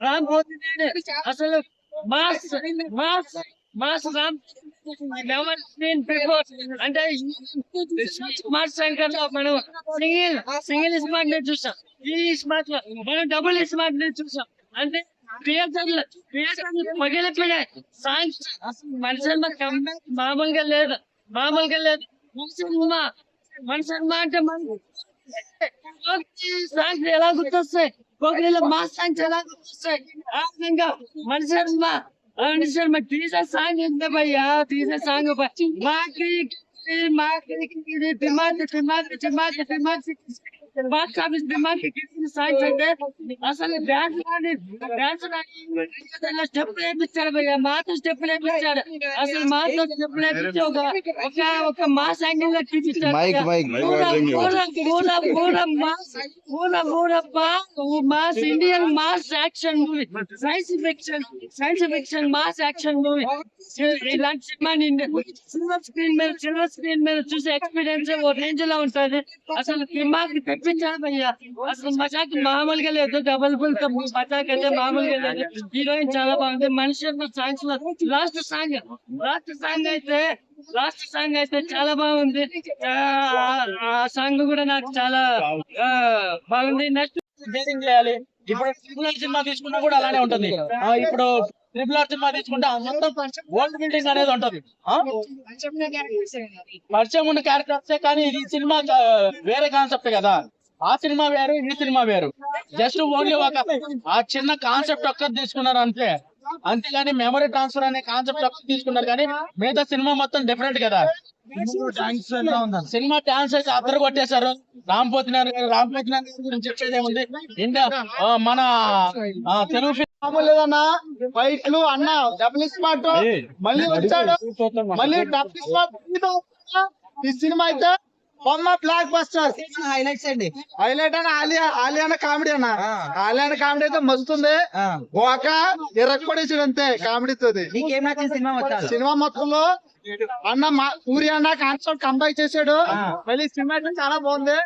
రామ్ పోతినేని అసలు mass mass mass Ram never seen before. అంటే smart Shankar లో మనం సింగిల్ స్మార్ట్ ని చూసాం, ఈ స్మార్ట్ లో మనం డబుల్ స్మార్ట్ ని చూసాం. అంటే థియేటర్లు పగిలిపోయాయి. సాంగ్స్ అసలు మనిషి కంబ్యాక్ మామూలుగా లేదు, మామూలుగా లేదు. మనిషి అంటే సాంగ్స్ ఎలా గుర్తొస్తాయి, పోకిరిలో మాస్ సాంగ్స్ ఎలా గుర్తొస్తాయి, ఆ విధంగా మనిషి టీజర్ సాంగ్ ఎంత భయ్యా, teaser song box office demand songs అంటే అసలు డాన్స్ స్టెప్ నేర్పించాడు భయ్యా, మాతో స్టెప్ నేర్పించాడు. అసలు మాతో స్టెప్ నేర్పించి ఒక మాస్ యాంగిల్ లో చూపించాడు. Mass Indian mass action movie, science fiction mass action movie. ఇలాంటి సినిమాని సిల్వర్ స్క్రీన్ మీద చూసే ఎక్స్పీరియన్స్ ఓ రేంజ్ లో ఉంటుంది. అసలు సినిమాకి తెప్పించాలి భయ్యా, అసలు మజాక్ మామూలుగా లేదు. డబల్ ఫుల్ మజాక్ అయితే మామూలుగా లేదు. హీరోయిన్ చాలా బాగుంది. మనిషి సాంగ్స్ లో లాస్ట్ సాంగ్ అయితే చాలా బాగుంది. ఆ సాంగ్ కూడా నాకు చాలా బాగుంది. నెక్స్ట్ చేయాలి. ఇప్పుడు ట్రిపుల్ ఆర్ సినిమా తీసుకున్నా కూడా అలానే ఉంటది. ఇప్పుడు ట్రిపుల్ ఆర్ సినిమా తీసుకుంటే మొత్తం వరల్డ్ బిల్డింగ్ అనేది ఉంటది. పరిచయం ఉన్న క్యారెక్టర్సే, కానీ ఈ సినిమా వేరే కాన్సెప్ట్ కదా. ఆ సినిమా వేరు, ఈ సినిమా వేరు. జస్ట్ ఓన్లీ ఒక ఆ చిన్న కాన్సెప్ట్ ఒక్కటి తీసుకున్నారు అంతే, అంతేగాని మెమరీ ట్రాన్స్ఫర్ అనే కాన్సెప్ట్ ఒక్కటి తీసుకున్నారు. కానీ మిగతా సినిమా మొత్తం డిఫరెంట్ కదా. సినిమా డాన్స్ అయితే అద్దరు కొట్టేశారు. రామ్ పోతినేని గురించి చెప్పేది ఏముంది, ఇండియా మన తెలుగు లేదన్నా ఫైట్లు అన్న డబుల్ స్మార్ట్ మళ్ళీ వచ్చాడు, మళ్ళీ డబుల్ స్మార్ట్. ఈ సినిమా అయితే బొమ్మ బ్లాక్ బస్టర్. హైలైట్స్ అండి, హైలైట్ అన్న ఆలియానా కామెడీ అన్న, ఆలియానా కామెడీ అయితే మస్తుంది. ఒక ఇరక్కొడేసాడు అంతే కామెడీతో. నీకేం నచ్చింది సినిమా మొత్తంలో అన్న పూరి అన్న కాన్సెప్ట్ కంబైన్ చేశాడు. మళ్ళీ సినిమా అయితే చాలా బాగుంది.